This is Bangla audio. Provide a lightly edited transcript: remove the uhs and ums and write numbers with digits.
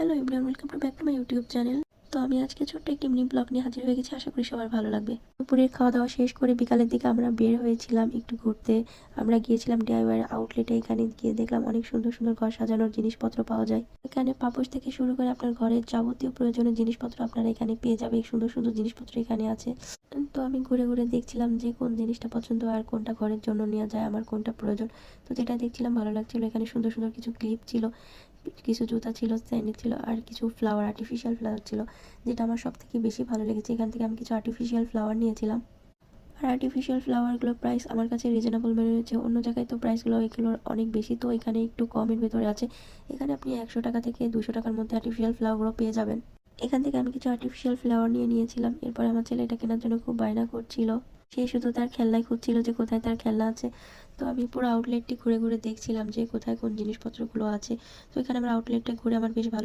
Hello everyone, welcome to back to my YouTube channel. তো আমি আজকে ছোট্ট একটি মিনি ব্লগ নিয়ে হাজির হয়ে গেছি। আশা করি সবার ভালো লাগবে। দুপুরের খাওয়া দাওয়া শেষ করে বিকালের দিকে আমরা বের হয়েছিলাম একটু ঘুরতে। আমরা গিয়েছিলাম ডিআইওয়াই আউটলেটে। এখানে গিয়ে দেখলাম অনেক সুন্দর সুন্দর ঘর সাজানোর জিনিসপত্র পাওয়া যায়। এখানে পাপোশ থেকে শুরু করে আপনার ঘরের যাবতীয় প্রয়োজনীয় জিনিসপত্র আপনারা এখানে পেয়ে যাবে। সুন্দর সুন্দর জিনিসপত্র এখানে আছে। তো আমি ঘুরে ঘুরে দেখছিলাম যে কোন জিনিসটা পছন্দ আর কোনটা ঘরের জন্য নেওয়া যায়, আমার কোনটা প্রয়োজন। তো যেটা দেখছিলাম ভালো লাগছিল। এখানে সুন্দর সুন্দর কিছু ক্লিপ ছিল, কিছু জুতা ছিল, স্যান্ডেল ছিল, আর কিছু ফ্লাওয়ার, আর্টিফিশিয়াল ফ্লাওয়ার ছিল, যেটা আমার সব থেকে বেশি ভালো লেগেছে। এখান থেকে আমি কিছু আর্টিফিশিয়াল ফ্লাওয়ার নিয়েছিলাম। আর আর্টিফিশিয়াল ফ্লাওয়ারগুলোর প্রাইস আমার কাছে রিজনেবল মনে হয়েছে। অন্য জায়গায় তো প্রাইসগুলো এগুলোর অনেক বেশি, তো এখানে একটু কমের ভেতরে আছে। এখানে আপনি 100 টাকা থেকে 200 টাকার মধ্যে আর্টিফিশিয়াল ফ্লাওয়ারগুলো পেয়ে যাবেন। এখান থেকে আমি কিছু আর্টিফিশিয়াল ফ্লাওয়ার নিয়েছিলাম। এরপর আমার ছেলে এটা কেনার জন্য খুব বায়না করছিল। সে শুধু তার খেলনাই খুঁজছিল যে কোথায় তার খেলনা আছে। তো আমি পুরো আউটলেটটি ঘুরে ঘুরে দেখছিলাম যে কোথায় কোন জিনিসপত্রগুলো আছে। তো এখানে আমার আউটলেটটা ঘুরে আমার বেশ ভালো